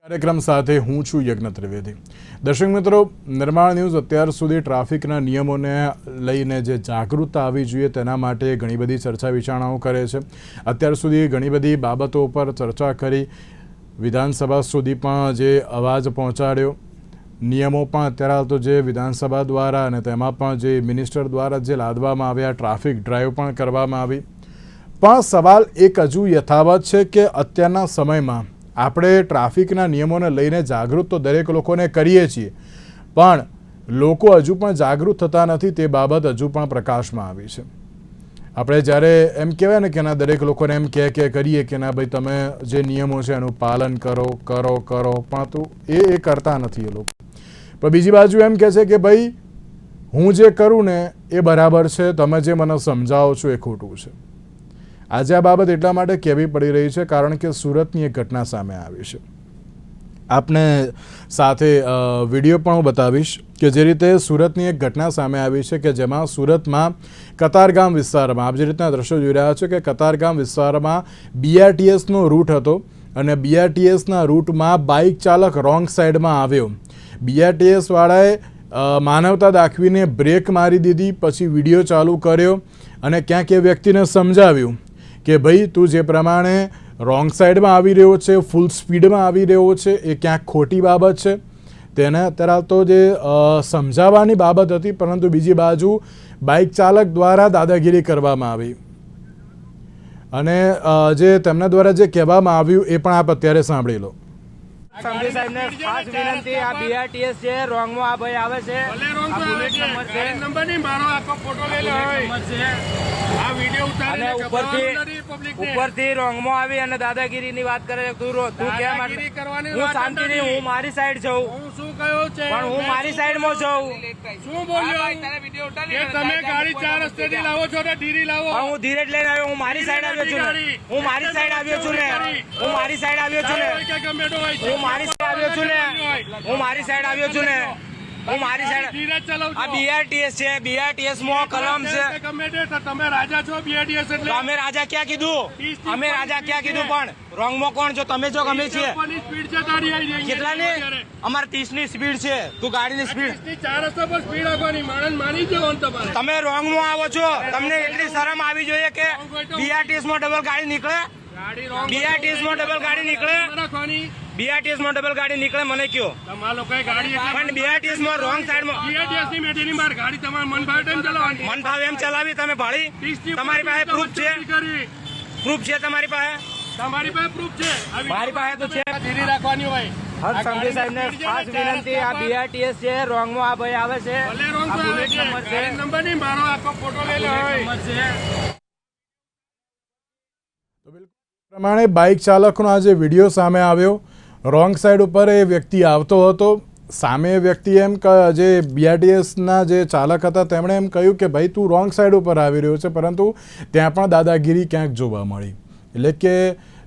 કાર્યક્રમ સાથે હું છું યજ્ઞ ત્રિવેદી। દર્શક મિત્રો, નિર્માણ ન્યૂઝ અત્યાર સુધી ટ્રાફિકના નિયમોને લઈને જે જાગૃતતા આવવી જોઈએ તેના માટે ઘણી બધી ચર્ચા વિચારણાઓ કરે છે। અત્યાર સુધી ઘણી બધી બાબતો પર ચર્ચા કરી, વિધાનસભા સુધી પણ જે અવાજ પહોંચાડ્યો, નિયમો પણ અત્યારે તો જે વિધાનસભા દ્વારા અને તેમાં પણ જે મિનિસ્ટર દ્વારા જે લાદવામાં આવ્યા, ટ્રાફિક ડ્રાઈવ પણ કરવામાં આવી। પણ સવાલ એક હજુ યથાવત છે કે અત્યારના સમયમાં આપણે ટ્રાફિકના નિયમોને લઈને જાગૃત તો દરેક લોકોને કરીએ છીએ, પણ લોકો હજુ પણ જાગૃત થતા નથી। તે બાબત હજુ પણ પ્રકાશમાં આવી છે। આપણે જ્યારે એમ કહેવાય ને કે ના, દરેક લોકોને એમ કરીએ કે ના ભાઈ તમે જે નિયમો છે એનું પાલન કરો, પણ તો એ કરતા નથી એ લોકો। પણ બીજી બાજુ એમ કહે છે કે ભાઈ હું જે કરું ને એ બરાબર છે, તમે જે મને સમજાવો છો એ ખોટું છે। આજે આ બાબત એટલા માટે કહેવી પડી રહી છે કારણ કે સુરતની એક ઘટના સામે આવી છે। આપને સાથે વિડીયો પણ હું બતાવીશ કે જે રીતે સુરતની એક ઘટના સામે આવી છે કે જેમાં સુરતમાં કતારગામ વિસ્તારમાં આપ જે રીતના દ્રશ્યો જોઈ રહ્યા છો કે કતારગામ વિસ્તારમાં BRTSનો રૂટ હતો અને BRTSના રૂટમાં બાઇક ચાલક રોંગ સાઈડમાં આવ્યો। BRTS વાળાએ માનવતા દાખવીને બ્રેક મારી દીધી, પછી વિડીયો ચાલુ કર્યો અને ક્યાંક એ વ્યક્તિને સમજાવ્યું કે ભાઈ તું જે પ્રમાણે રોંગ સાઈડમાં આવી રહ્યો છે, ફૂલ સ્પીડમાં આવી રહ્યો છે, એ ક્યાંક ખોટી બાબત છે। તેને અત્યારે તો જે સમજાવવાની બાબત હતી, પરંતુ બીજી બાજુ બાઇક ચાલક દ્વારા દાદાગીરી કરવામાં આવી અને જે તેમના દ્વારા જે કહેવામાં આવ્યું એ પણ આપ અત્યારે સાંભળી લો। સંઘવી સાહેબને ખાસ વિનંતી, આ BRTS છે, રોંગમાં આ ભાઈ આવે છે, આ બુલેટ નંબર છે, નંબર નહીં, મારો આખો ફોટો લઈ લો, આ વિડિયો ઉતારીને ઉપરથી રોંગમાં આવી અને દાદાગીરીની વાત કરે છે। તું કેમ હું શાંતિથી હું મારી સાઈડ જઉં, હું શું કહ્યું છે પણ હું મારી સાઈડમાં જઉં, શું બોલ્યો કે તમે ગાડી 4 રસ્તેથી લાવો છો તો ધીરી લાવો। હું ધીરે જ લઈને આવ્યો, હું મારી સાઈડ આવ્યો છું ને, હું મારી સાઈડ આવ્યો છું ને, હું મારી સાઈડ આવ્યો છું ને, હું મારી સાઈડ આવ્યો છું ને, હું મારી સાઈડ આવ્યો છું ને, હું મારી સાઈડ। આ BRTS છે, BRTS માં કલમ છે, તમે રાજા છો BRTS એટલે અમે રાજા ક્યાં કીધું, અમે રાજા ક્યાં કીધું, પણ રોંગ માં કોણ છો તમે? જો ગમે છીએ સ્પીડ છે તારી કેટલાની? અમારે 30 ની સ્પીડ છે, તું ગાડીની સ્પીડ 4 રસ્તા પર સ્પીડ આપવાની માણસ માની જવો તમારે। તમે રોંગ માં આવો છો, તમને એટલી શરમ આવી જોઈએ કે BRTS માં ડબલ ગાડી નીકળે, BRTS માં ડબલ ગાડી નીકળે, BRTS માં ડબલ ગાડી નીકળે, મને કયો તમારા લોકોએ ગાડી પણ BRTS માં રોંગ સાઈડ માં BRTS ની મેટીની માર ગાડી તમારે મન ભાવે તેમ ચલાવવાની, મન ભાવે એમ ચલાવી તમે ભાળી? તમારી પાસે પ્રૂફ છે? પ્રૂફ છે તમારી પાસે? તમારી પાસે પ્રૂફ છે? મારી પાસે તો છે। ધીરી રાખવાની હોય। હર સંઘવી સાહેબને ખાસ વિનંતી, આ BRTS છે, રોંગ માં આ ભાઈ આવે છે, આ બુલેટ નંબર છે, નંબર નહીં, મારો આખો ફોટો લઈ લો। પ્રમાણે બાઇક ચાલકનો આ જે વિડીયો સામે આવ્યો, રોંગ સાઈડ ઉપર એ વ્યક્તિ આવતો હતો, સામે વ્યક્તિ એમ જે BRTSના જે ચાલક હતા તેમણે એમ કહ્યું કે ભાઈ તું રોંગ સાઈડ ઉપર આવી રહ્યો છે, પરંતુ ત્યાં પણ દાદાગીરી ક્યાંક જોવા મળી। એટલે કે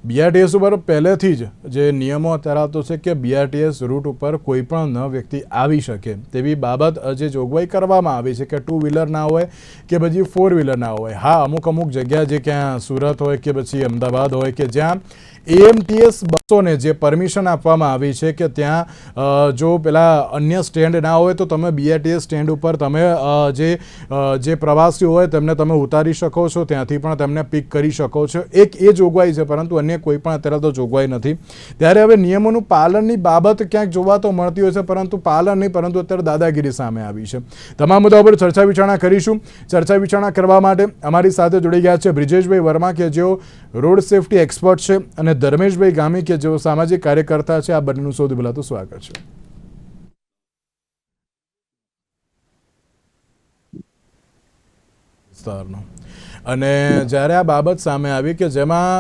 BRTS ઉપર પહેલેથી જ જે નિયમો ધરાવતો છે કે BRTS રૂટ ઉપર કોઈ પણ વ્યક્તિ આવી શકે તેવી બાબત જે જોગવાઈ કરવામાં આવી છે કે 2 વ્હીલર ના હોય કે પછી 4 વ્હીલર ના હોય। હા, અમુક જગ્યા જે ક્યાં સુરત હોય કે પછી અમદાવાદ હોય કે જ્યાં AMTS બસોને જે પરમિશન આપવામાં આવી છે કે ત્યાં જો પેલા અન્ય સ્ટેન્ડ ના હોય તો તમે BRTS સ્ટેન્ડ ઉપર તમે જે પ્રવાસીઓ હોય તેમને તમે ઉતારી શકો છો, ત્યાંથી પણ તેમને પિક કરી શકો છો। એક એ જોગવાઈ છે, પરંતુ અન્ય કોઈ પણ અત્યારે તો જોગવાઈ નથી। ત્યારે હવે નિયમોનું પાલનની બાબત ક્યાંક જોવા તો મળતી હોય છે, પરંતુ પાલન નહીં, પરંતુ અત્યારે દાદાગીરી સામે આવી છે। તમામ મુદ્દાઓ પર ચર્ચા વિચારણા કરીશું। ચર્ચા વિચારણા કરવા માટે અમારી સાથે જોડી ગયા છે બ્રિજેશભાઈ વર્મા કે જેઓ રોડ સેફટી એક્સપર્ટ છે અને ધર્મેશભાઈ ગામી કે જેઓ સામાજિક કાર્યકર્તા છે। આ બંનેનું સૌથી પહેલા તો સ્વાગત છે। અને જ્યારે આ બાબત સામે આવી કે જેમાં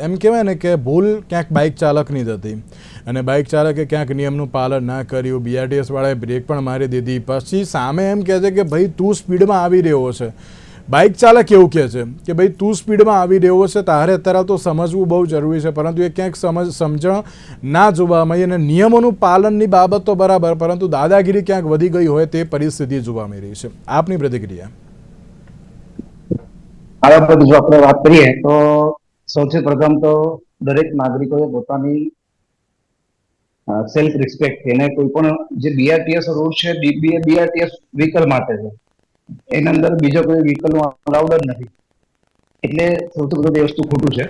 એમ કહેવાય ને કે ભૂલ ક્યાંક બાઇક ચાલકની જ હતી અને બાઇક ચાલકે ક્યાંક નિયમનું પાલન ના કર્યું, BRTS વાળાએ બ્રેક પણ મારી દીધી, પછી સામે એમ કહે છે કે ભાઈ તું સ્પીડમાં આવી રહ્યો છે। બાઇક ચાલક એવું કહે છે કે ભાઈ તું સ્પીડમાં આવી રહ્યો છે, તારે અત્યારે તો સમજવું બહુ જરૂરી છે, પરંતુ એ ક્યાંક સમજણ ના જોવા મળી અને નિયમોનું પાલનની બાબત તો બરાબર, પરંતુ દાદાગીરી ક્યાંક વધી ગઈ હોય તે પરિસ્થિતિ જોવા મળી રહી છે। આપની પ્રતિક્રિયા? આ બાબતે જો આપણે વાત કરીએ તો સૌથી પ્રથમ તો દરેક નાગરિકોએ પોતાની સેલ્ફ રિસ્પેક્ટ, એને કોઈ પણ જે બીઆરટીએસ રૂટ છે બીઆરટીએસ વ્હીકલ માટે છે, એના અંદર બીજો કોઈ વ્હીકલ અલાઉડ જ નથી. એટલે સૌથી વધુ એ વસ્તુ ખોટું છે.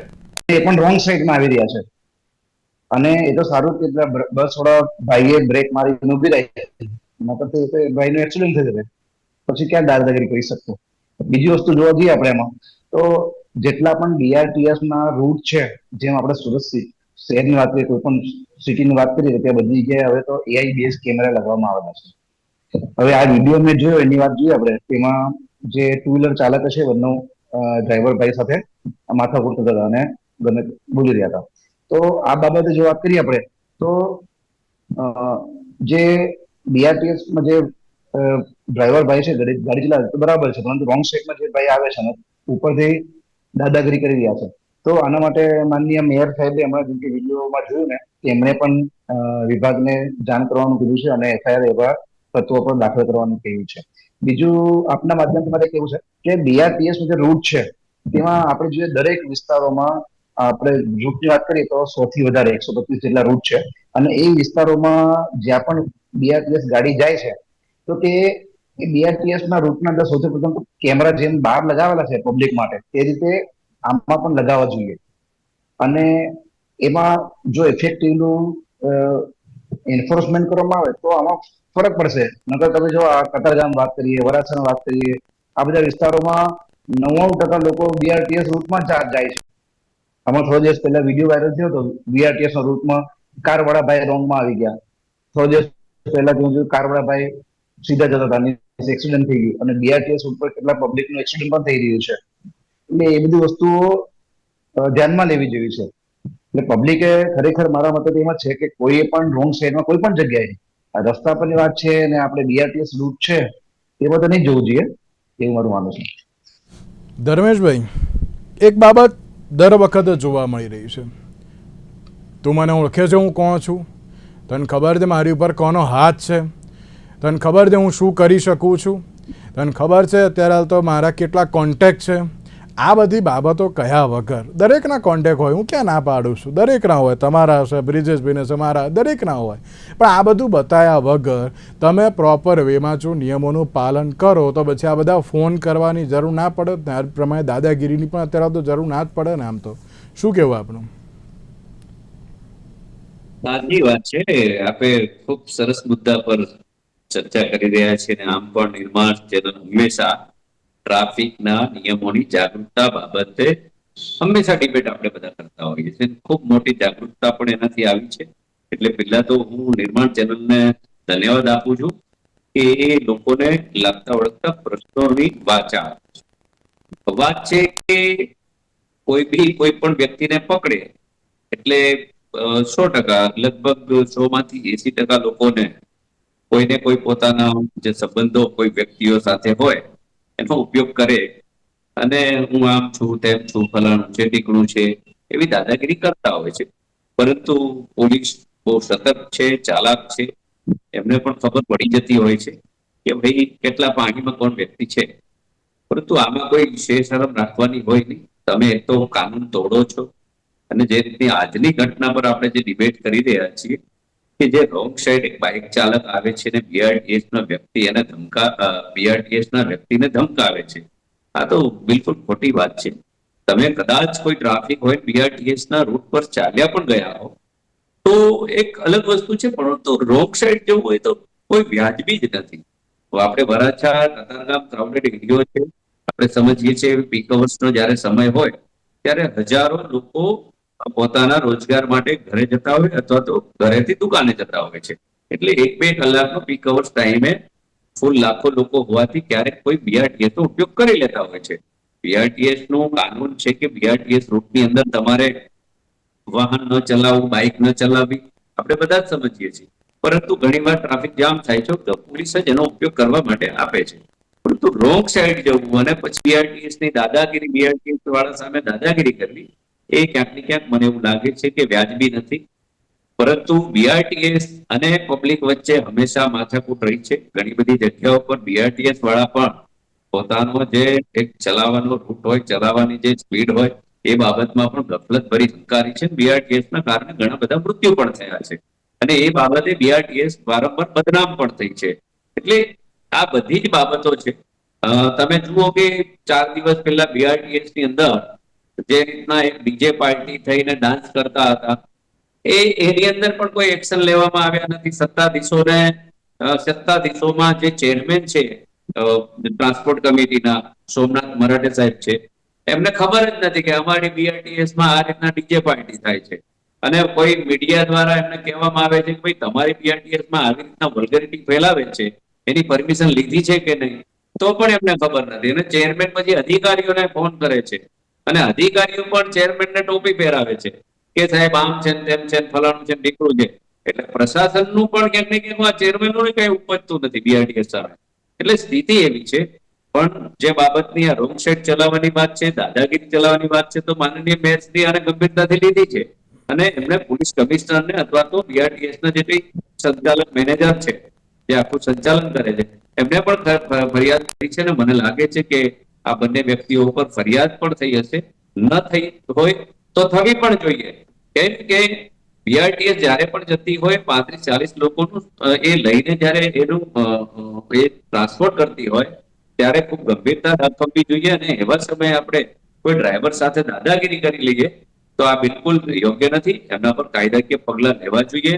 એ પણ રોંગ સાઈડમાં આવી રહ્યા છે. અને એ તો સારું કે બસ વાળા ભાઈએ બ્રેક મારી ઉભી રહી, નકર તો ભાઈનું એક્સિડન્ટ થઈ જશે. પછી ક્યાં દાદાગીરી કરી શકતો. બીજી વસ્તુ જોવા જઈએ આપણે એમાં, તો જેટલા પણ બીઆરટીએસ ના રૂટ છે, જેમ આપણે સુરત શહેરની વાત કરીએ, કોઈ પણ સિટીની વાત કરીએ, ત્યાં બધી જગ્યાએ હવે તો એઆઈ બેઝ કેમેરા લગાવવામાં આવેલા છે. હવે આ વિડીયો મેં જોયો, એની વાત જોઈએ આપણે, તેમાં જે ટુ વ્હીલર ચાલક છે, બંને ડ્રાઈવર ભાઈ સાથે માથાકૂટ થતા હતા અને બોલી રહ્યા હતા. તો આ બાબતે જો વાત કરીએ આપણે, તો જે બીઆરટીએસમાં જે ડ્રાઈવર ભાઈ છે, ગાડી ચલાવે તો બરાબર છે, પરંતુ રોંગ સાઈડમાં જે ભાઈ આવે છે ને ઉપરથી દાદાગીરી કરી રહ્યા છે. તો આના માટે માનનીય મેયર સાહેબે હમણાં જેમ કે વિડીયોમાં જોયું ને, કે એમણે પણ વિભાગને જાણ કરવાનું કીધું છે અને એફઆઈઆર એવા તત્વો પર દાખલ કરવાનું કહ્યું છે. બીજું આપના માધ્યમથી મારે કેવું છે કે બીઆરટીએસ જે રૂટ છે, તેમાં આપણે જોઈએ દરેક વિસ્તારોમાં આપણે રૂટની વાત કરીએ તો 100 થી વધારે 125 જેટલા રૂટ છે. અને એ વિસ્તારોમાં જ્યાં પણ બીઆરટીએસ ગાડી જાય છે, તો તે બીઆરટીએસ ના રૂટના અંદર સૌથી પ્રથમ કેમેરા જેમ બહાર લગાવેલા છે પબ્લિક માટે, તે રીતે આમાં પણ લગાવવા જોઈએ. અને એમાં જો ઇફેક્ટિવનું એન્ફોર્સમેન્ટ કરવામાં આવે તો આમાં ફરક પડશે. નકર તમે જો આ કતારગામ વાત કરીએ, વરાછાની વાત કરીએ, આ બધા વિસ્તારોમાં 99% લોકો બીઆરટીએસ રૂટમાં જાય છે. આમાં થોડા દિવસ પહેલા વિડીયો વાયરલ થયો હતો, બીઆરટીએસ ના રૂટમાં કાર વાળા ભાઈ રોંગમાં આવી ગયા. થોડા દિવસ પહેલા જોયું કાર વાળા ભાઈ સીધા જતા હતા, એક્સિડન્ટ થઈ ગયું, અને બીઆરટીએસ રૂટ પર કેટલા પબ્લિક નું એક્સિડન્ટ પણ થઈ રહ્યું છે. એટલે એ બધી વસ્તુઓ ધ્યાનમાં લેવી જોઈએ છે. એટલે પબ્લિકે ખરેખર મારા મતે એમાં છે કે કોઈ પણ રોંગ સાઈડમાં કોઈ પણ જગ્યાએ, આ રસ્તા પરની વાત છે ને આપણે બીઆરટીએસ રૂટ છે, એ બધું નહીં જોવું જોઈએ, એવું મારું માનવું છે. ધર્મેશભાઈ, એક બાબત દર વખતે જોવા મળી રહી છે. તું મને ઓળખે છે હું કોણ છું? તને ખબર છે મારી ઉપર કોનો હાથ છે? તને ખબર છે હું શું કરી શકું છું? તને ખબર છે અત્યારે હાલ તો મારા કેટલા કોન્ટેક્ટ છે? આ બધી બાબતો કહ્યા વગર દરેકના કોન્ટેક્ટ હોય, હું ક્યાં ના પાડું છું, દરેકના હોય, તમારા હશે, બ્રિજેશભાઈને છે, મારા દરેકના હોય, પણ આ બધું બતાવ્યા વગર તમે પ્રોપર વેમાં જો નિયમોનું પાલન કરો તો પછી આ બધા ફોન કરવાની જરૂર ના પડે ને, આ પ્રમાણે દાદાગીરીની પણ અત્યારે તો જરૂર ના જ પડે ને. આમ તો શું કહેવું આપણું? સાચી વાત છે. આપણે ખૂબ સરસ મુદ્દા પર ચર્ચા કરી રહ્યા છીએ અને આમ પણ નિર્માણ ચેનલ હંમેશા ટ્રાફિકના નિયમોની જાગૃતતા બાબતે હંમેશા ડિબેટ આપણે બધા કરતા હોઈએ છીએ. ખૂબ મોટી જાગૃતતા પણ એનાથી આવી છે. એટલે પહેલા તો હું નિર્માણ ચેનલને ધન્યવાદ આપું છું કે એ લોકોને લાગતા વળગતા પ્રશ્નોની વાચા વાત છે કે કોઈ પણ વ્યક્તિને પકડે એટલે 100% લગભગ 100 માંથી 80% લોકોને કોઈને કોઈ પોતાના જે સંબંધો કોઈ વ્યક્તિઓ સાથે હોય એનો ઉપયોગ કરે અને હું આમ છું તેમ છું, ફલાણું છે, ટીકણું છે, એવી દાદાગીરી કરતા હોય છે. પરંતુ પોલીસ બહુ સતર્ક છે, ચાલાક છે, એમને પણ ખબર પડી જતી હોય છે કે ભાઈ કેટલા પાણીમાં કોણ વ્યક્તિ છે. પરંતુ આમાં કોઈ વિશેષ શરમ રાખવાની હોય નહીં. તમે એક તો કાનૂન તોડો છો, અને જે રીતની આજની ઘટના પર આપણે જે ડિબેટ કરી રહ્યા છીએ કે જે રોંગ સાઈડ એક બાઇક ચાલક આવે છે ને બીઆરટીએસ ના વ્યક્તિ એને બીઆરટીએસ ના વ્યક્તિને ધમકાવે છે, આ તો બિલકુલ ખોટી વાત છે. તમે કદાચ કોઈ ટ્રાફિક હોય બીઆરટીએસ ના રૂટ પર ચાલ્યા પણ ગયા હો તો એક અલગ વસ્તુ છે, પરંતુ રોંગ સાઈડ જવું હોય તો કોઈ વ્યાજબી જ નથી. આપણે વરાછા કતારગામ ક્રાઉડેડ એરિયો છે, આપણે સમજીએ છીએ પીક અવર્સનો જ્યારે સમય હોય ત્યારે હજારો લોકો પોતાના રોજગાર માટે ઘરે જતા હોય અથવા તો ઘરેથી દુકાને જતા હોય છે. એટલે 1-2 કલાકનો પીક અવર્સ ટાઈમે ફૂલ લાખો લોકો હોવાથી ક્યારેક કોઈ બીઆરટીએસ નો ઉપયોગ કરી લેતા હોય છે. બીઆરટીએસ નું કાનૂન છે કે બીઆરટીએસ રૂટની અંદર તમારે વાહન ન ચલાવવું, બાઇક ન ચલાવવી, આપણે બધા જ સમજીએ છીએ. પરંતુ ઘણીવાર ટ્રાફિક જામ થાય છે તો પોલીસ જ એનો ઉપયોગ કરવા માટે આપે છે. પરંતુ રોંગ સાઈડ જવું અને પછી બીઆરટીએસ ની દાદાગીરી, બીઆરટીએસ વાળા સામે દાદાગીરી કરવી, એ ક્યાંક ને ક્યાંક મને એવું લાગે છે કે વ્યાજબી નથી. પરંતુ બીઆરટીએસ અને પબ્લિક વચ્ચે હંમેશા માથાકૂટ રહી છે. ઘણી બધી જગ્યાઓ પર બીઆરટીએસ વાળા પણ પોતાનો જે એક ચલાવવાનો રૂટ હોય, ચલાવવાની જે સ્પીડ હોય, એ બાબતમાં પણ ગફલત ભરી હંકારી છે. બીઆરટીએસ ના કારણે ઘણા બધા મૃત્યુ પણ થયા છે. અને એ બાબતે BRTS વારંવાર બદનામ પણ થઈ છે. એટલે આ બધી જ બાબતો છે. તમે જુઓ કે 4 દિવસ પહેલા BRTS ની અંદર જે રીતના એક ડીજે પાર્ટી થઈને ડાન્સ કરતા હતા, એની અંદર પણ કોઈ એક્શન લેવામાં આવ્યા નથી. સત્તાધીશોમાં જે ચેરમેન છે ટ્રાન્સપોર્ટ કમિટીના, સોમનાથ મરાઠે સાહેબ છે, એમને ખબર જ નથી કે અમારી BRTS માં આ રીતના ડીજે પાર્ટી થાય છે. અને કોઈ મીડિયા દ્વારા એમને કહેવામાં આવે છે કે ભાઈ તમારી BRTS માં આવી રીતના વલ્ગરિટી ફેલાવે છે, એની પરમિશન લીધી છે કે નહીં, તો પણ એમને ખબર નથી. અને ચેરમેન પછી અધિકારીઓને ફોન કરે છે અને અધિકારીઓ પણ ચેરમેનને ટોપી પહેરાવે છે કે સાહેબ આમ છે તેમ છે ફલાણું છે નીકળું છે. એટલે પ્રશાસનનું પણ ક્યાંક ને ક્યાંક આ ચેરમેનોને કઈ ઉપજતું નથી BRTS સામે. એટલે સ્થિતિ એવી છે. પણ જે બાબતની આ રોંગ સાઈડ ચલાવવાની વાત છે, દાદાગીરી ચલાવવાની વાત છે, તો માનનીય મેયરશ્રી આને ગંભીરતાથી લીધી છે અને એમને પોલીસ કમિશનરને અથવા તો BRTS ના જે સંચાલક મેનેજર છે જે આખું સંચાલન કરે છે, એમને પણ ફરિયાદ કરી છે. અને મને લાગે છે કે આ બંને વ્યક્તિઓ ઉપર ફરિયાદ પણ થઈ હશે. ન થઈ હોય તો થવી પણ જોઈએ. કેમ કે BRTS જ્યારે પણ જતી હોય 35-40 લોકોનું એ લઈને જ્યારે એનું એ ટ્રાન્સપોર્ટ કરતી હોય ત્યારે ખૂબ ગંભીરતા દાખવવી જોઈએ. અને એવા સમયે આપણે કોઈ ડ્રાઈવર સાથે દાદાગીરી કરી લઈએ તો આ બિલકુલ યોગ્ય નથી. એમના પર કાયદાકીય પગલા લેવા જોઈએ.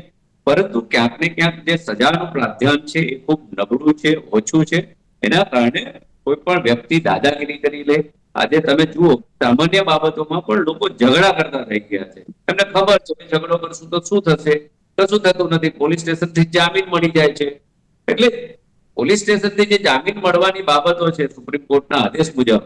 પરંતુ ક્યાંક ને ક્યાંક જે સજાનું પ્રાવધાન છે એ ખૂબ નબળું છે, ઓછું છે. એના કારણે કોઈ પણ વ્યક્તિ દાદાગીરી કરી લે. આજે તમે જુઓ સામાન્ય બાબતોમાં પણ લોકો ઝઘડા કરતા થઈ ગયા છે. એમને ખબર છે કે ઝઘડો કરશું તો શું થશે, કશું થતું નથી. પોલીસ સ્ટેશનથી જામીન મળી જાય છે. એટલે પોલીસ સ્ટેશનથી જે જામીન મળવાની બાબતો છે સુપ્રીમ કોર્ટના આદેશ મુજબ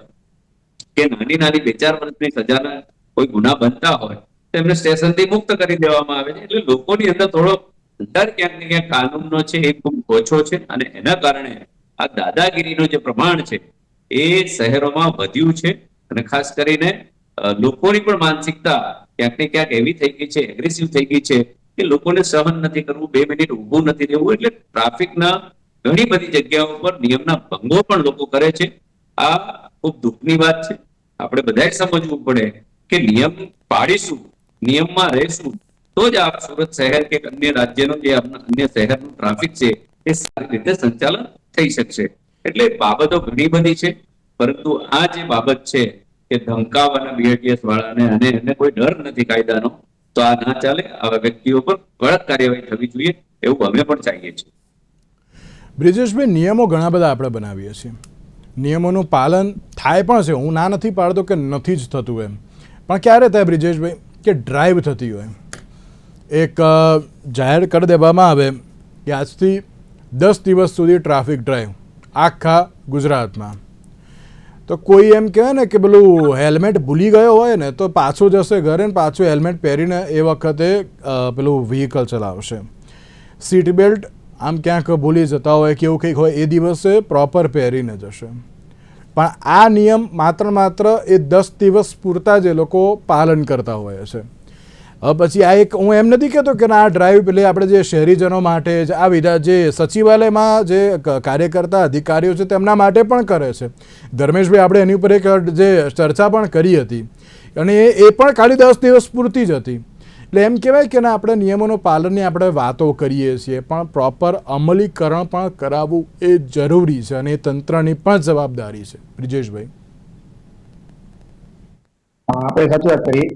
કે નાની 2-4 વર્ષની સજાના કોઈ ગુના બનતા હોય તેમને સ્ટેશનથી મુક્ત કરી દેવામાં આવે છે. એટલે લોકોની અંદર થોડો ડર ક્યાંક ને ક્યાંક કાનૂનનો છે એ ખૂબ ઓછો છે. અને એના કારણે આ દાદાગીરીનું જે પ્રમાણ છે એ શહેરોમાં વધ્યું છે. અને ખાસ કરીને લોકોની પણ માનસિકતા ક્યાંક ને ક્યાંક એવી થઈ ગઈ છે, એગ્રેસિવ થઈ ગઈ છે કે લોકોને સહન નથી કરવું, 2 મિનિટ ઊભું નથી રહેવું. એટલે ટ્રાફિકના ઘણી બધી જગ્યાઓ પર નિયમના ભંગો પણ લોકો કરે છે. આ ખૂબ દુઃખની વાત છે. આપણે બધાએ સમજવું પડે કે નિયમ પાડીશું, નિયમમાં રહેશું તો જ આ સુરત શહેર કે અન્ય રાજ્યનો જે અન્ય શહેરનું ટ્રાફિક છે એ સારી રીતે સંચાલન થઈ શકશે. એટલે બાબતો ઘણી બધી છે. પરંતુ આ જે બાબત છે કે ધમકાવવાના BRTS વાળાને અને એને કોઈ ડર નથી કાયદાનો, તો આ ના ચાલે. આવા વ્યક્તિઓ પર કડક કાર્યવાહી થવી જોઈએ એવું અમે પણ ચાહીએ છીએ. બ્રિજેશભાઈ, નિયમો ઘણા બધા આપણે બનાવીએ છીએ, નિયમોનું પાલન થાય પણ છે. હું ના નથી પાડતો કે નથી જ થતું એમ, પણ ક્યારે થાય બ્રિજેશભાઈ કે ડ્રાઈવ થતી હોય, એક જાહેર કરી દેવામાં આવે કે આજથી 10 દિવસ સુધી ટ્રાફિક ડ્રાઈવ આખા ગુજરાતમાં, તો કોઈ એમ કહે ને કે પેલું હેલ્મેટ ભૂલી ગયો હોય ને તો પાછો જશે ઘરે ને પાછું હેલ્મેટ પહેરીને એ વખતે પેલું વ્હીકલ ચલાવશે. સીટ બેલ્ટ આમ ક્યાંક ભૂલી જતા હોય કે એવું કંઈક હોય એ દિવસે પ્રોપર પહેરીને જશે. પણ આ નિયમ માત્ર એ 10 દિવસ પૂરતા જ એ લોકો પાલન કરતા હોય છે. પછી આ એક, હું એમ નથી કહેતો કે આ ડ્રાઈવ પેલે આપણે જે શહેરીજનો માટે આ વિધા જે સચિવાલયમાં જે કાર્યકર્તા અધિકારીઓ છે તેમના માટે પણ કરે છે. ધર્મેશભાઈ, આપણે એની ઉપર એક જે ચર્ચા પણ કરી હતી અને એ પણ ખાલી 10 દિવસ પૂરતી જ હતી. એટલે એમ કહેવાય કે આપણે નિયમોનું પાલનની આપણે વાતો કરીએ છીએ પણ પ્રોપર અમલીકરણ પણ કરાવવું એ જરૂરી છે અને એ તંત્રની પણ જવાબદારી છે. બ્રિજેશભાઈ, આપણે સાચી વાત કરી.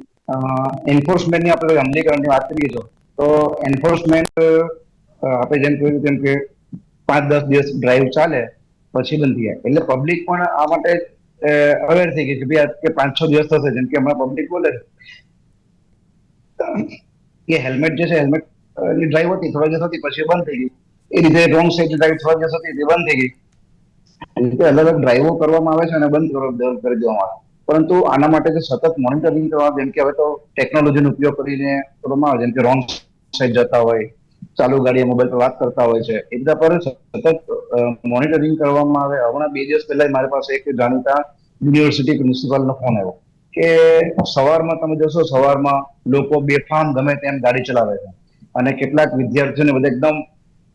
એન્ફોર્સમેન્ટની આપણે અમલીકરણની વાત કરીએ તો એન્ફોર્સમેન્ટ આપણે જેમ કહ્યું તેમ કે 5-10 દિવસ ડ્રાઈવ ચાલે પછી બંધ થઈ જાય. એટલે પબ્લિક પણ આ માટે અવેર થઈ ગઈ છે ભાઈ કે 5-6 દિવસ થશે. જેમ કે હમણાં પબ્લિક બોલે કે હેલ્મેટ જે છે, હેલ્મેટ ની ડ્રાઈવ હતી થોડા દિવસ હતી પછી બંધ થઈ ગઈ. એ રીતે રોંગ સાઈડ ડ્રાઈવ થોડા દિવસ હતી તે બંધ થઈ ગઈ. એ રીતે અલગ અલગ ડ્રાઈવો કરવામાં આવે છે અને બંધ કરી દેવામાં આવે. પરંતુ આના માટે જે સતત મોનિટરિંગ કરવા, જેમ કે હવે તો ટેકનોલોજીનો ઉપયોગ કરીને કરવામાં આવે, જેમ કે રોંગ સાઈડ જતા હોય, ચાલુ ગાડીએ મોબાઈલ પર વાત કરતા હોય છે, એ બધા પર સતત મોનિટરિંગ કરવામાં આવે. હમણાં 2 દિવસ પહેલા મારી પાસે એક જાણીતા યુનિવર્સિટી પ્રિન્સિપાલનો ફોન આવ્યો કે સવારમાં તમે જોશો, સવારમાં લોકો બેફામ ગમે તેમ ગાડી ચલાવે છે અને કેટલાક વિદ્યાર્થીઓને બધા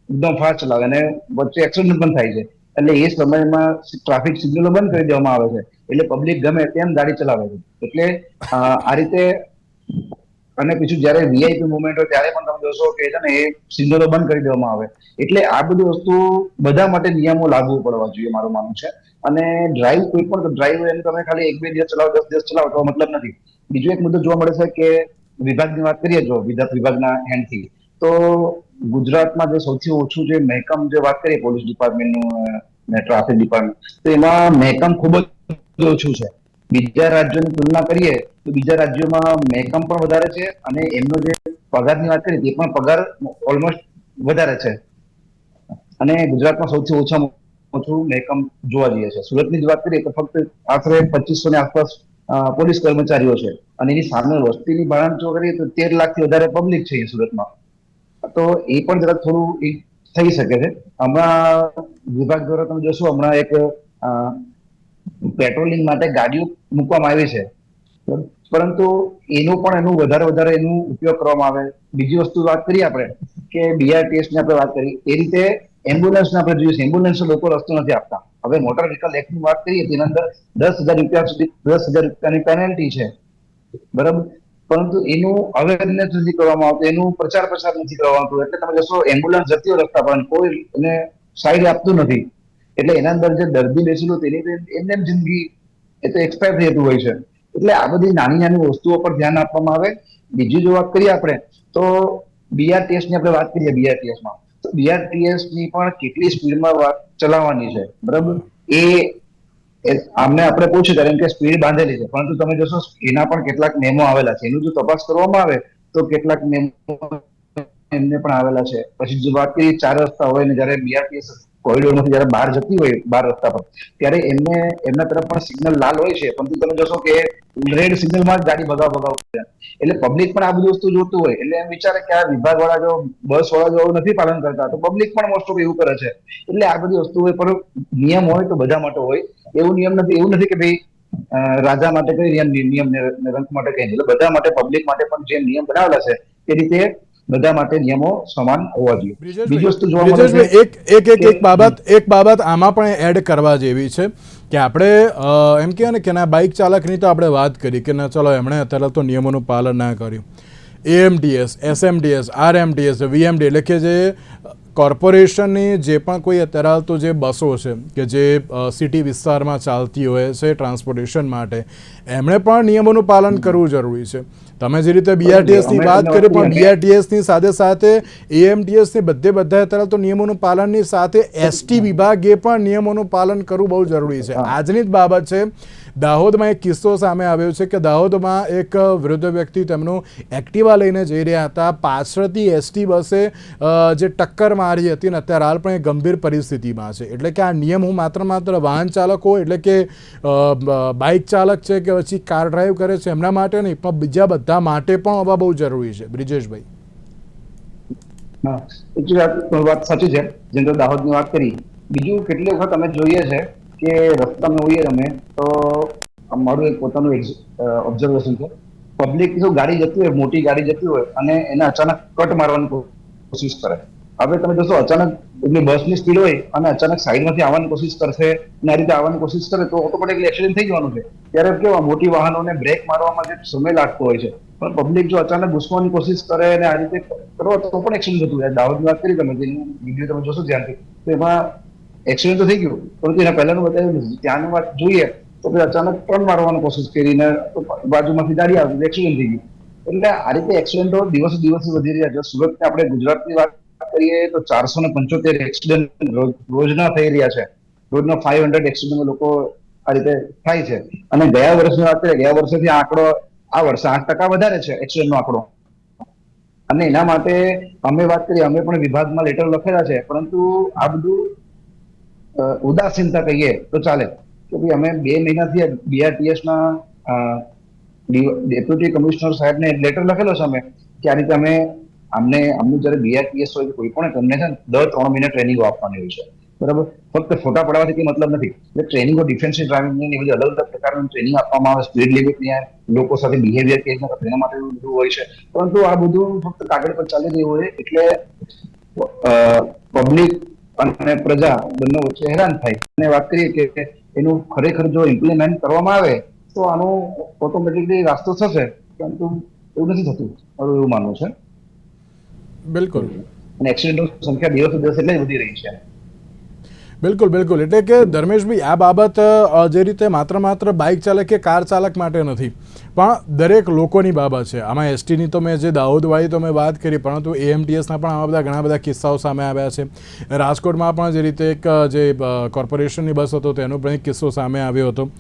એકદમ ફાસ્ટ ચલાવે અને વચ્ચે એક્સિડન્ટ પણ થાય છે. એટલે એ સમયમાં ટ્રાફિક સિગ્નલો બંધ કરી દેવામાં આવે છે એટલે પબ્લિક ગમે તેમ ગાડી ચલાવે છે. એટલે આ રીતે અને બીજું જ્યારે વીઆઈપી મુવમેન્ટ હોય ત્યારે પણ તમે જોશો કે છે ને એ સિગ્નલો બંધ કરી દેવામાં આવે. એટલે આ બધી વસ્તુ બધા માટે નિયમો લાગુ પડવા જોઈએ મારું માનવું છે. અને ડ્રાઈવ કોઈ પણ ડ્રાઈવ એને તમે ખાલી 1-2 દિવસ ચલાવો, 10 દિવસ ચલાવો તો મતલબ નથી. બીજો એક મુદ્દો જોવા મળે છે કે વિભાગની વાત કરીએ જો વિભાગના હેન્ડથી, તો ગુજરાતમાં જે સૌથી ઓછું જે મહેકમ જે વાત કરીએ પોલીસ ડિપાર્ટમેન્ટનું ને ટ્રાફિક ડિપાર્ટમેન્ટ, તો એમાં મહેકમ ખૂબ જ ઓછું છે. બીજા રાજ્યોની તુલના કરીએ તો બીજા રાજ્યોમાં મહેકમ પણ વધારે છે અને એમનો જે પગારની વાત કરીએ તે પણ પગાર ઓલમોસ્ટ વધારે છે. અને ગુજરાતમાં સૌથી ઓછામાં ઓછું મહેકમ જોવા જઈએ છે. સુરતની જ વાત કરીએ તો ફક્ત આશરે 2500 ની આસપાસ પોલીસ કર્મચારીઓ છે અને એની સામે વસ્તીની ભારણ જો કરીએ તો 13 લાખથી વધારે પબ્લિક છે સુરતમાં. તો એ પણ જરાક થોડું થઈ શકે છે. હમણાં વિભાગ દ્વારા તમે જોશો હમણાં એક પેટ્રોલિંગ માટે ગાડીઓ મૂકવામાં આવી છે, પરંતુ એનું વધારે એનું ઉપયોગ કરવામાં આવે. બીજી વસ્તુ વાત કરીએ આપણે કે BRTS ની આપણે વાત કરી એ રીતે એમ્બ્યુલન્સ આપણે જોઈએ છે, એમ્બ્યુલન્સ લોકો રસ્તો નથી આપતા. હવે મોટર વ્હીકલ એક્ટની વાત કરીએ તેના અંદર 10,000 રૂપિયા સુધી 10,000 રૂપિયાની પેનલ્ટી છે, બરાબર. પરંતુ એનું અવેરનેસ નથી કરવામાં આવતું, એનું પ્રચાર પ્રસાર નથી કરવામાં આવતું. એટલે તમે જોશો એમ્બ્યુલન્સ જતી હોય રસ્તા પર કોઈ એને સાઈડ આપતું નથી. એટલે એના અંદર જે દર્દી બેસેલો તેની એમને જિંદગી એ તો એક્સપાયર થઈ જતું હોય છે. એટલે આ બધી નાની નાની વસ્તુઓ પર ધ્યાન આપવામાં આવે. બીજી જો વાત કરીએ આપણે તો BRTS ની આપણે વાત કરીએ BRTSમાં, તો BRTS ની પણ કેટલી સ્પીડમાં ચલાવવાની છે, બરાબર. આમને આપણે પૂછ્યું કારણ કે સ્પીડ બાંધેલી છે, પરંતુ તમે જોશો એના પણ કેટલાક નિયમો આવેલા છે. એનું જો તપાસ કરવામાં આવે તો કેટલાક નિયમો એમને પણ આવેલા છે. પછી જો વાત કરીએ 4 રસ્તા હોય ને જયારે BRTS કોરિડોરમાંથી જયારે બહાર જતી હોય 12 રસ્તા પર, ત્યારે એમના તરફ પણ સિગ્નલ લાલ હોય છે, પરંતુ તમે જોશો કે રેડ સિગ્નલમાં જ ગાડી ભગાવ છે. એટલે પબ્લિક પણ આ બધી વસ્તુ જોતું હોય એટલે એમ વિચારે કે આ વિભાગ વાળા જો બસ વાળા જો નથી પાલન કરતા તો પબ્લિક પણ મોસ્ટ ઓફ એવું કરે છે. એટલે આ બધી વસ્તુ હોય, પણ નિયમ હોય તો બધા માટે હોય. એવું નથી કે ભાઈ રાજા માટે કઈ નિયમ રંગ માટે કઈ, એટલે બધા માટે પબ્લિક માટે પણ જે નિયમ બનાવેલા છે તે રીતે બધા માટે નિયમો સમાન હોવા જોઈએ. બીજી વસ્તુ જોવા મળે છે એક બાબત આમાં પણ એડ કરવા જેવી છે કે આપણે એમ કહેવાય ને કે ના બાઇક ચાલકની તો આપણે વાત કરી કે ના ચલો એમણે અત્યારે તો નિયમોનું પાલન ના કર્યું. AMTS, SMTS, RMTS, VMT એટલે કે જે કોર્પોરેશનની જે પણ કોઈ અત્યારે તો જે બસો છે કે જે સિટી વિસ્તારમાં ચાલતી હોય છે ટ્રાન્સપોર્ટેશન માટે, એમણે પણ નિયમોનું પાલન કરવું જરૂરી છે. તમે જે રીતે BRTSની વાત કરી પણ BRTSની સાથે સાથે AMTSની બધા અત્યારે તો નિયમોનું પાલનની સાથે ST વિભાગે પણ નિયમોનું પાલન કરવું બહુ જરૂરી છે. આજની જ બાબત છે, દાહોદમાં એક કિસ્સો સામે આવ્યો છે કે દાહોદમાં એક વૃદ્ધ વ્યક્તિ તેમનું એક્ટિવા લઈને જઈ રહ્યા હતા, પાછળથી ST બસે જે ટક્કર મારી હતી ને અત્યારે હાલ પણ એ ગંભીર પરિસ્થિતિમાં છે. એટલે કે આ નિયમ હું માત્ર વાહન ચાલકો એટલે કે બાઇક ચાલક છે કે પછી કાર ડ્રાઈવ કરે છે એમના માટે નહીં, પણ બીજા બધા માટે પણ હોવા બહુ જરૂરી છે. બ્રિજેશભાઈ. વાત સાચી છે. જેમ કે દાહોદની વાત કરી, બીજું કેટલી વખત અમે જોઈએ છે કે રસ્તામાં હોઈએ અમે તો મારું એક પોતાનું ઓબ્ઝર્વેશન છે, પબ્લિક જો ગાડી જતી હોય, મોટી ગાડી જતી હોય અને એને અચાનક કટ મારવાની કોશિશ કરે. હવે તમે જોશો અચાનક એટલે બસની સ્પીડ હોય અને અચાનક સાઈડમાંથી આવવાની કોશિશ કરશે અને આ રીતે આવવાની કોશિશ કરે તો ઓટોમેટિકલી એક્સિડન્ટ થઈ જવાનું છે. ત્યારે કેવા મોટી વાહનોને બ્રેક મારવામાં જે સમય લાગતો હોય છે, પણ પબ્લિક જો અચાનક ઘૂસવાની કોશિશ કરે અને આ રીતે કરો તો પણ એક્સિડન્ટ થતું જાય. દાહોદની વાત કરી તમે, જેનું વિડીયો તમે જોશો ધ્યાનથી, તો એમાં એક્સિડન્ટ તો થઈ ગયું, પરંતુ એના પહેલાનું બતાવ્યું નથી. ત્યાંની વાત જોઈએ તો અચાનક ટર્ન મારવાની કોશિશ કરીને બાજુમાંથી ગાડી આવી એક્સિડન્ટ થઈ ગયું. એટલે આ રીતે એક્સિડન્ટો દિવસે વધી રહ્યા છે. સુરતની આપણે ગુજરાતની વાત કરીએ તો 475 એક્સિડન્ટ રોજના થઈ રહ્યા છે. રોજના 500 એક્સિડન્ટ લોકો આ રીતે થાય છે. અને ગયા વર્ષની વાત કરીએ, ગયા વર્ષેથી આંકડો આ વર્ષે 8% વધારે છે એક્સિડન્ટનો આંકડો. અને એના માટે અમે વાત કરીએ, અમે પણ વિભાગમાં લેટર લખેલા છે, પરંતુ આ બધું ઉદાસીનતા કહીએ તો ચાલે કે ભાઈ અમે 2 મહિનાથી BRTSના ડેપ્યુટી કમિશનર સાહેબને લેટર લખેલો છે અમે કે આ રીતે અમને જયારે BRTS હોય કોઈ પણ તમને છે ને દર 3 મહિને ટ્રેનિંગો આપવાની હોય છે, બરાબર. ફક્ત ફોટા પડવાથી કઈ મતલબ નથી. એટલે ટ્રેનિંગો ડિફેન્સિવ ડ્રાઇવિંગની બધી અલગ પ્રકારની ટ્રેનિંગ આપવામાં આવે, સ્પીડ લિમિટની, લોકો સાથે બિહેવિયર કેવી રીતના તેના માટે બધું હોય છે. પરંતુ આ બધું ફક્ત કાગળ પર ચાલી રહ્યું હોય એટલે પબ્લિક અને પ્રજા બંને વચ્ચે હેરાન થાય. અને વાત કરીએ કે એનું ખરેખર જો ઇમ્પ્લિમેન્ટ કરવામાં આવે તો આનો ઓટોમેટિકલી રાસ્તો થશે, પરંતુ એવું નથી થતું, મારું એવું માનવું છે. બિલકુલ અને એક્સિડન્ટની સંખ્યા દિવસે દિવસે એટલે જ વધી રહી છે. બિલકુલ બિલકુલ. એટલે કે ધર્મેશભાઈ, આ બાબત જે રીતે માત્ર બાઇક ચાલક કે કાર ચાલક માટે નથી, પણ દરેક લોકોની બાબત છે. આમાં એસટીની તો મેં જે દાહોદવાળી તો મેં વાત કરી, પરંતુ એએમટીએસના પણ આવા ઘણા બધા કિસ્સાઓ સામે આવ્યા છે. રાજકોટમાં પણ જે રીતે એક જે કોર્પોરેશનની બસ હતો તેનો પણ એક કિસ્સો સામે આવ્યો હતો.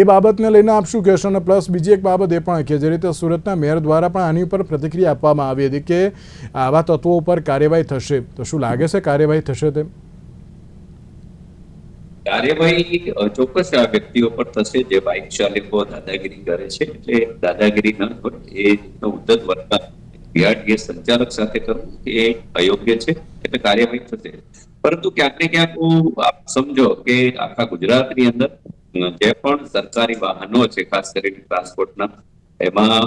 એ બાબતને લઈને આપ શું કહેશો? અને પ્લસ બીજી એક બાબત એ પણ કે જે રીતે સુરતના મેયર દ્વારા પણ આની ઉપર પ્રતિક્રિયા આપવામાં આવી હતી કે આવા તત્વો ઉપર કાર્યવાહી થશે, તો શું લાગે છે કાર્યવાહી થશે તેમ? કાર્યવાહી ચોક્કસ આ વ્યક્તિઓ પર થશે જે બાઇક ચાલકો દાદાગીરી કરે છે. એટલે દાદાગીરી ન હોય એ રીતનો ઉદ્ધત વર્તન બીઆરટીએસ સંચાલક સાથે કરવું એ અયોગ્ય છે, એટલે કાર્યવાહી થશે. પરંતુ ક્યાંક ને ક્યાંક આપ સમજો કે આખા ગુજરાતની અંદર જે પણ સરકારી વાહનો છે, ખાસ કરીને ટ્રાન્સપોર્ટના, એમાં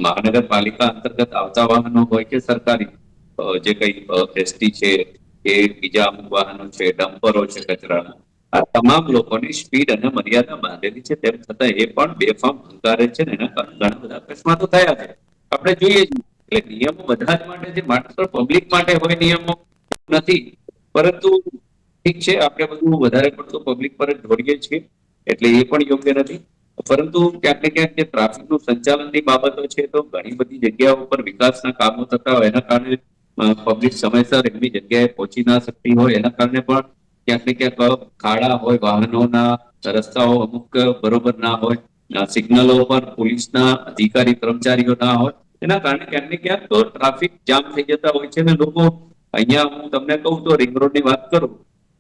મહાનગરપાલિકા અંતર્ગત આવતા વાહનો હોય કે સરકારી જે કઈ એસટી છે કે બીજા અમુક વાહનો છે, ડમ્પરો છે કચરાના, આ તમામ લોકોની સ્પીડ અને મર્યાદા બાંધેલી છે. તેમ છતાં એ પણ બેફામ હંકારે છે ને એના કારણે ઘણા બધા અકસ્માતો થયા છે, આપણે જોઈએ છીએ. એટલે નિયમો બધા જ માટે છે, માત્ર પબ્લિક માટે હોય નિયમો નથી. પરંતુ ઠીક છે, આપણે બધું વધારે પડતું પબ્લિક પર જ ઢોળીએ છીએ, એટલે એ પણ યોગ્ય નથી. પરંતુ ક્યાંક ને ક્યાંક જે ટ્રાફિકનું સંચાલનની બાબતો છે, તો ઘણી બધી જગ્યાઓ પર વિકાસના કામો થતા હોય એના કારણે પબ્લિક સમયસર એમની જગ્યાએ પહોંચી ના શકતી હોય, એના કારણે પણ ક્યાંક ને ક્યાંક ખાડા હોય, વાહનોના રસ્તાઓ અમુક બરોબર ના હોય, સિગ્નલો પર પોલીસના અધિકારી કર્મચારીઓ ના હોય, એના કારણે ક્યાંક ને ક્યાંક ટ્રાફિક જામ થઈ જતા હોય છે. અને લોકો અહીંયા હું તમને કહું તો રિંગ રોડ ની વાત કરું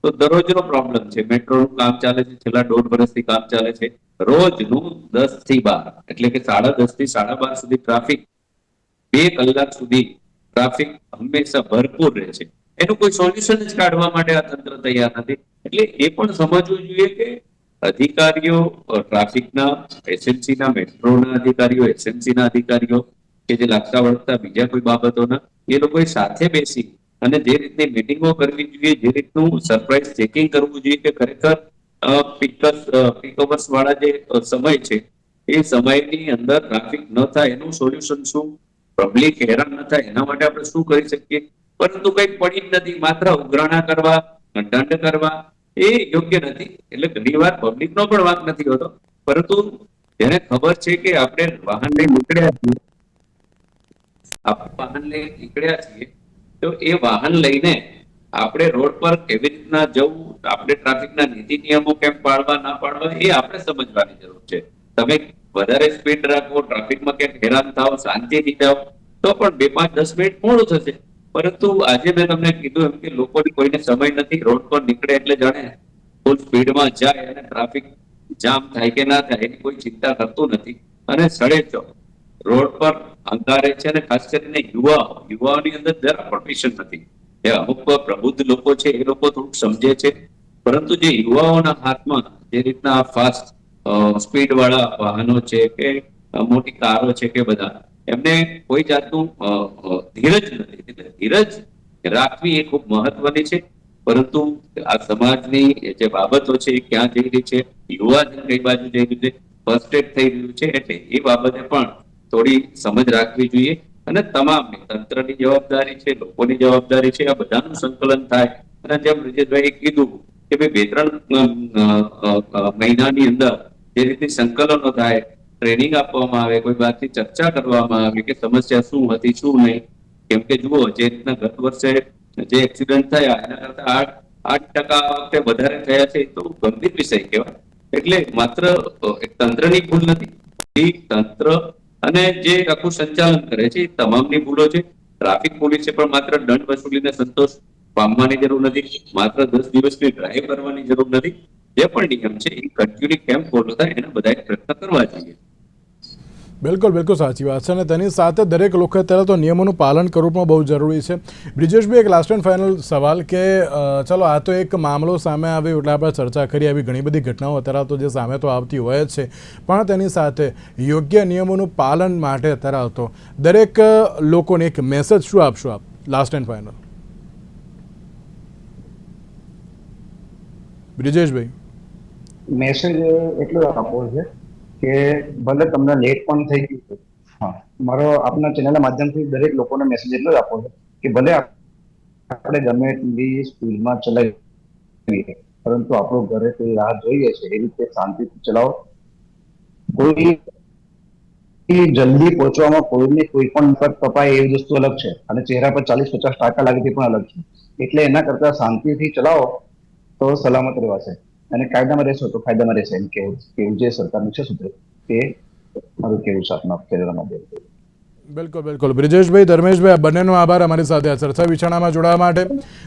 તો દરરોજનો પ્રોબ્લેમ છે. મેટ્રોનું કામ ચાલે છે, છેલ્લા 1.5 વર્ષથી કામ ચાલે છે. રોજનું 10 થી 12 એટલે કે 10:30 થી 12:30 સુધી ટ્રાફિક, 2 કલાક સુધી ટ્રાફિક હંમેશા ભરપૂર રહે છે. એનું કોઈ સોલ્યુશન જ કાઢવા માટે આ તંત્ર તૈયાર નથી. એટલે એ પણ સમજવું જોઈએ કે અધિકારીઓ ટ્રાફિકના, એસએમસીના, મેટ્રોના અધિકારીઓ, એસએમસીના અધિકારીઓ કે જે લાગતા વળગતા બીજા કોઈ બાબતોના, એ લોકોએ સાથે બેસી અને જે રીતની મિટિંગો કરવી જોઈએ, જે રીતનું સરપ્રાઇઝ ચેકિંગ કરવું જોઈએ કે ખરેખર પીક અવર્સ વાળા જે સમય છે એ સમયની અંદર ટ્રાફિક ન થાય એનું સોલ્યુશન શું, પબ્લિક હેરાન ન થાય એના માટે આપણે શું કરી શકીએ. પરંતુ કંઈક પડી જ નથી, માત્ર ઉઘરાણા કરવા, દંડ કરવા એ યોગ્ય નથી. એટલે ઘણી વાર પબ્લિક નો પણ વાંક નથી હોતો, પરંતુ જેને ખબર છે કે આપણે વાહન લઈ નીકળ્યા છીએ તો એ વાહન લઈને આપણે રોડ પર કેવી રીતના જવું, આપણે ટ્રાફિકના નીતિ નિયમો કેમ પાળવા ના પાળવા એ આપણે સમજવાની જરૂર છે. તમે વધારે સ્પીડ રાખો, ટ્રાફિકમાં ક્યાંક હેરાન થાવ, શાંતિથી જાઓ તો પણ 2, 5, 10 મિનિટ મોડું થશે. પરંતુ આજે મેં તમને કીધું એમ કે લોકોને કોઈને સમય નથી, રોડ પર નીકળે એટલે જાણે ફૂલ સ્પીડમાં જાય અને ટ્રાફિક જામ થાય કે ના થાય એની કોઈ ચિંતા કરતું નથી. અને સડે ચોક રોડ પર અંધારે છે, અને ખાસ કરીને યુવાઓની અંદર જરા પણ પેશન નથી. એ અમુક પ્રબુદ્ધ લોકો છે એ લોકો થોડુંક સમજે છે, પરંતુ જે યુવાઓના હાથમાં જે રીતના ફાસ્ટ સ્પીડ વાળા વાહનો છે કે મોટી કારો છે કે બધા, એમને કોઈ જાતનું ધીરજ નથી. એટલે ધીરજ રાખવી એ ખૂબ મહત્વની છે. પરંતુ આ સમાજની જે બાબતો છે એ ક્યાં જઈ રહી છે, યુવાન કઈ બાજુ જઈ રહ્યું છે, ફર્સ્ટેડ થઈ રહ્યું છે, એટલે એ બાબતે પણ થોડી સમજ રાખવી જોઈએ. અને તમામની તંત્રની જવાબદારી છે, લોકોની જવાબદારી છે, આ બધાનું સંકલન થાય. અને જેમ બ્રિજેશભાઈએ કીધું કે ભાઈ 2-3 મહિનાની અંદર જે રીતે સંકલનો થાય, ટ્રેનિંગ આપવામાં આવે, કોઈ વાતની ચર્ચા કરવામાં આવે કે સમસ્યા શું હતી શું નહીં. કેમ કે જુઓ, જે રીતના ગત વર્ષે જે એક્સિડન્ટ થયા એના કરતા 8% આ વખતે વધારે થયા છે, તો ગંભીર વિષય કહેવાય. એટલે માત્ર એક તંત્રની ભૂલ નથી, તંત્ર અને જે આખું સંચાલન કરે છે એ તમામની ભૂલો છે. ટ્રાફિક પોલીસે પણ માત્ર દંડ વસૂલીને સંતોષ પામવાની જરૂર નથી, માત્ર 10 દિવસની ડ્રાઈવ કરવાની જરૂર નથી. જે પણ નિયમ છે એ કન્ટિન્યુ કેમ ફોલો થાય એના બધા પ્રયત્ન કરવા જોઈએ. બિલકુલ બિલકુલ સાચી વાત છે. અને તેની સાથે દરેક લોકો અત્યારે તો નિયમોનું પાલન કરવું પણ બહુ જરૂરી છે. બ્રિજેશભાઈ, એક લાસ્ટ એન્ડ ફાઇનલ સવાલ કે ચલો આ તો એક મામલો સામે આવ્યો એટલે આપણે ચર્ચા કરી, આવી ઘણી બધી ઘટનાઓ અત્યારે તો જે સામે તો આવતી હોય જ છે, પણ તેની સાથે યોગ્ય નિયમોનું પાલન માટે અત્યારે તો દરેક લોકોને એક મેસેજ શું આપશો આપ, last and final? Brijeshbhai, message એટલો આપવો છે કે ભલે તમને લેટ પણ થઈ ગયું, હા મારો આપના ચેનલના માધ્યમથી દરેક લોકોને મેસેજ એટલો જ આપવો છે કે ભલે આપણે ગમે એટલી સ્પીડમાં ચલાવીએ, પરંતુ આપણું ઘરે કોઈ રાહ જોઈએ છે એ રીતે શાંતિથી ચલાવો. કોઈ જલ્દી પહોંચવામાં કોઈને કોઈ પણ નફરત કપાય એવી વસ્તુ અલગ છે, અને ચહેરા પર 40-50 લાગે તે પણ અલગ છે. એટલે એના કરતા શાંતિથી ચલાવો તો સલામત રહેવાશે, અને કાયદામાં રહેશો તો ફાયદામાં રહેશે. એમ કેવું જે સરકારનું છે સૂત્ર, તે મારું કેવું છે આપના ચેનલના માધ્યમથી. બિલકુલ બિલકુલ. બ્રિજેશભાઈ, ધર્મેશભાઈ, આ બંનેનો આભાર અમારી સાથે આ ચર્ચા વિચારણામાં જોડાવા માટે.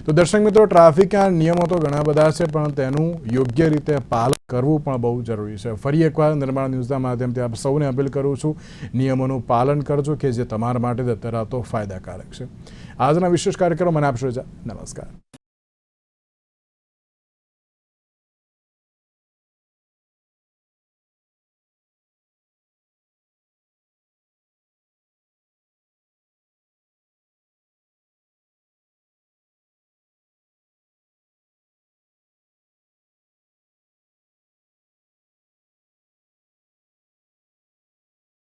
તો દર્શક મિત્રો, ટ્રાફિકના નિયમો તો ઘણા બધા છે, પણ તેનું યોગ્ય રીતે પાલન કરવું પણ બહુ જરૂરી છે. ફરી એકવાર નિર્માણ ન્યૂઝના માધ્યમથી આપ સૌને અપીલ કરું છું, નિયમોનું પાલન કરજો કે જે તમારા માટે અત્યારે તો ફાયદાકારક છે. આજના વિશેષ કાર્યક્રમ મને આપશો રજા. નમસ્કાર.